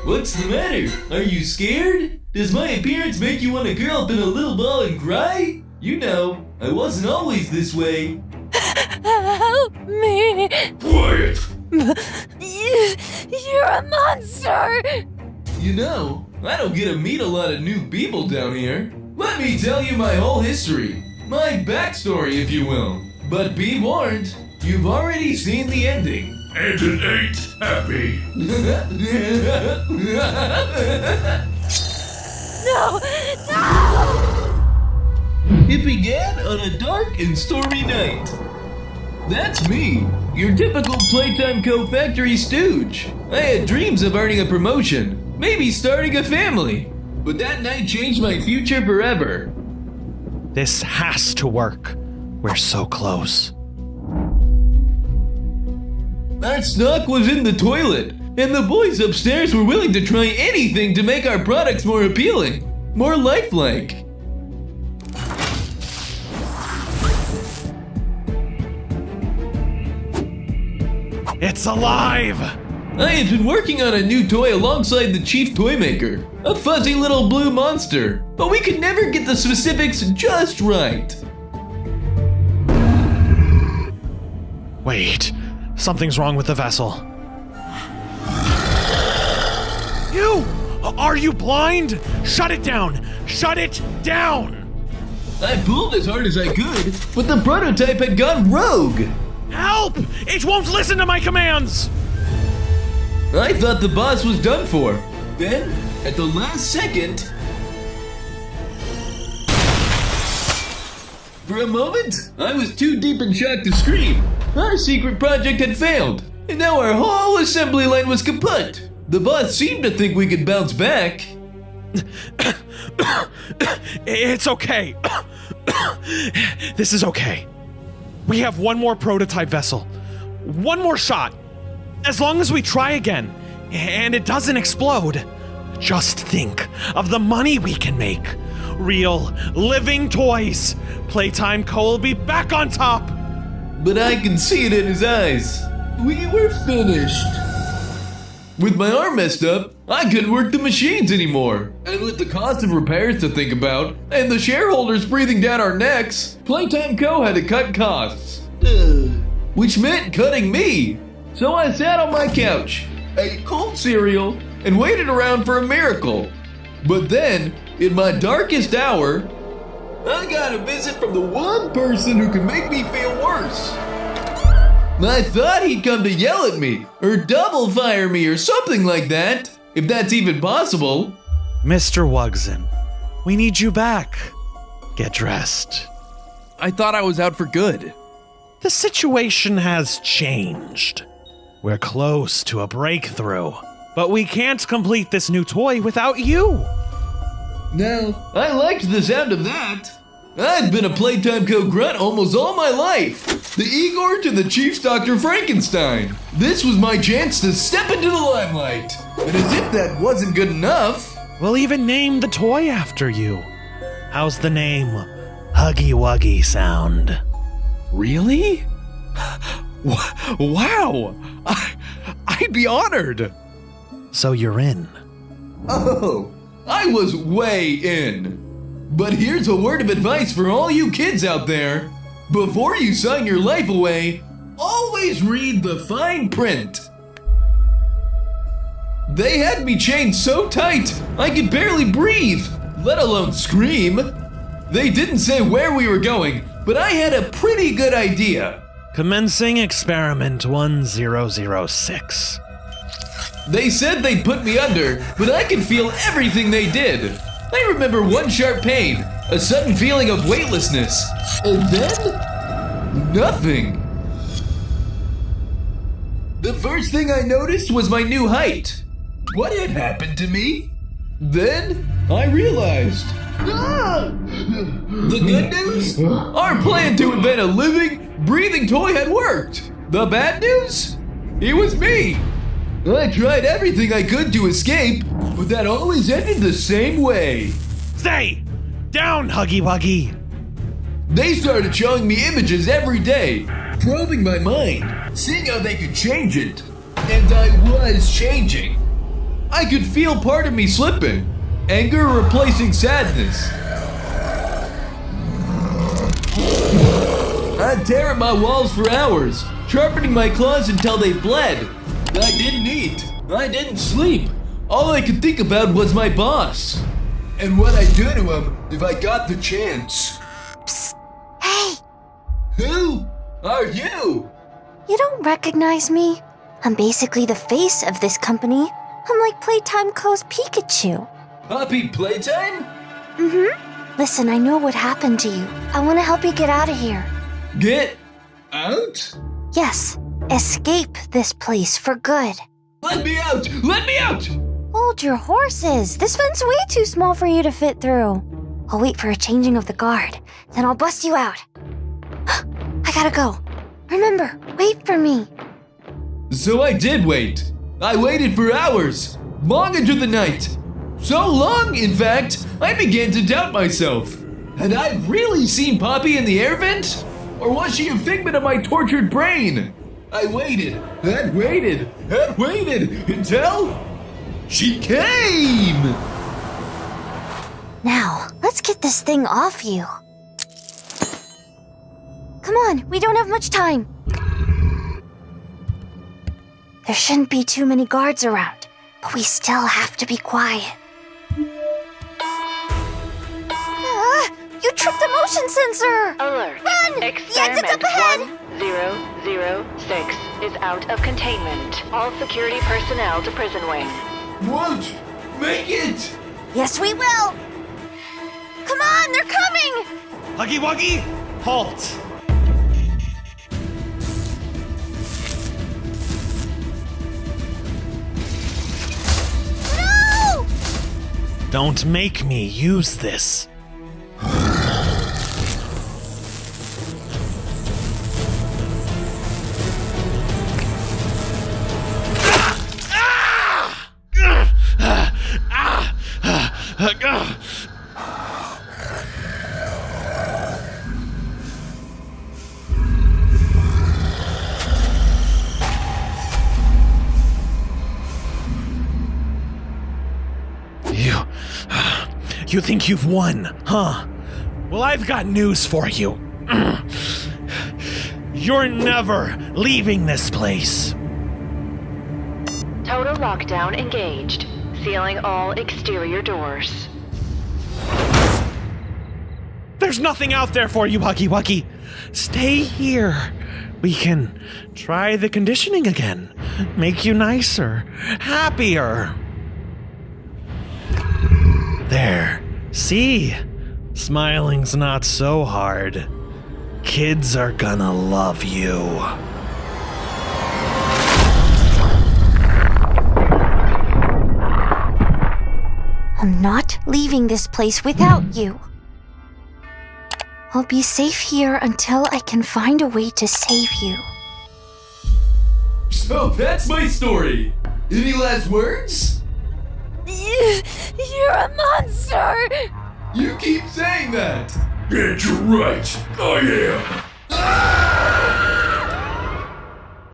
What's the matter? Are you scared? Does my appearance make you want to curl up in a little ball and cry? You know, I wasn't always this way. Help me! Quiet! You're a monster! You know, I don't get to meet a lot of new people down here. Let me tell you my whole history. My backstory, if you will. But be warned, you've already seen the ending. And it ain't happy. No! No! It began on a dark and stormy night. That's me, your typical Playtime Co. factory stooge. I had dreams of earning a promotion, maybe starting a family. But that night changed my future forever. This has to work. We're so close. That stock was in the toilet, and the boys upstairs were willing to try anything to make our products more appealing, more lifelike. It's alive! I had been working on a new toy alongside the chief toy maker, a fuzzy little blue monster, but we could never get the specifics just right. Wait, something's wrong with the vessel. You! Are you blind? Shut it down! Shut it down! I pulled as hard as I could, but the prototype had gone rogue. Help! It won't listen to my commands! I thought the boss was done for. Then, at the last second, for a moment, I was too deep in shock to scream. Our secret project had failed, and now our whole assembly line was kaput. The boss seemed to think we could bounce back. It's okay. This is okay. We have one more prototype vessel. One more shot. As long as we try again, and it doesn't explode. Just think of the money we can make. Real, living toys. Playtime Co. will be back on top. But I can see it in his eyes. We were finished. With my arm messed up, I couldn't work the machines anymore. And with the cost of repairs to think about, and the shareholders breathing down our necks, Playtime Co. had to cut costs. Which meant cutting me. So I sat on my couch, ate cold cereal, and waited around for a miracle. But then, in my darkest hour, I got a visit from the one person who could make me feel worse. I thought he'd come to yell at me, or double fire me, or something like that, if that's even possible. Mr. Wugg's, we need you back. Get dressed. I thought I was out for good. The situation has changed. We're close to a breakthrough, but we can't complete this new toy without you. Now, I liked the sound of that. I'd been a Playtime Co. grunt almost all my life. The Igor to the Chief's Dr. Frankenstein. This was my chance to step into the limelight. And as if that wasn't good enough, We'll even name the toy after you. How's the name Huggy Wuggy sound? Really? Wow! I'd be honored! So you're in. oh, I was way in. But here's a word of advice for all you kids out there. Before you sign your life away, always read the fine print. They had me chained so tight, I could barely breathe, let alone scream. They didn't say where we were going, but I had a pretty good idea. Commencing experiment 1006. They said they'd put me under, but I could feel everything they did. I remember one sharp pain, a sudden feeling of weightlessness, and then nothing. The first thing I noticed was my new height. What had happened to me? Then I realized. The good news? Our plan to invent a living, breathing toy had worked. The bad news? It was me. I tried everything I could to escape, but that always ended the same way. Stay! Down, Huggy Wuggy! They started showing me images every day, probing my mind, seeing how they could change it. And I was changing. I could feel part of me slipping. Anger replacing sadness. I'd tear at my walls for hours, sharpening my claws until they bled. I didn't eat. I didn't sleep. All I could think about was my boss. And what I'd do to him if I got the chance. Hey, Who are you? you don't recognize me? I'm basically the face of this company. I'm like Playtime Co.'s Pikachu. Poppy Playtime? Listen, I know what happened to you. I want to help you get out of here. Get out? Yes, escape this place for good. Let me out! Let me out! Hold your horses. This vent's way too small for you to fit through. I'll wait for a changing of the guard. Then I'll bust you out. I gotta go. Remember, wait for me. So I did wait. I waited for hours, long into the night. So long, in fact, I began to doubt myself. Had I really seen Poppy in the air vent? Or was she a figment of my tortured brain? I waited, and waited, and waited until she came! Now, let's get this thing off you. Come on, we don't have much time. There shouldn't be too many guards around, but we still have to be quiet. You tripped the motion sensor! Alert. Run! The exit's up Experiment ahead! 1006 is out of containment. All security personnel to prison wing. Won't make it! Yes, we will! Come on, they're coming! Huggy Wuggy, halt! No! Don't make me use this. You think you've won, huh? Well, I've got news for you. You're never leaving this place. Total lockdown engaged. Sealing all exterior doors. There's nothing out there for you, Huggy Wuggy. Stay here. We can try the conditioning again. Make you nicer, happier. There. See? Smiling's not so hard. Kids are gonna love you. I'm not leaving this place without you. I'll be safe here until I can find a way to save you. So that's my story. Any last words? You're a monster! You keep saying that. Get you right, I am. Ah!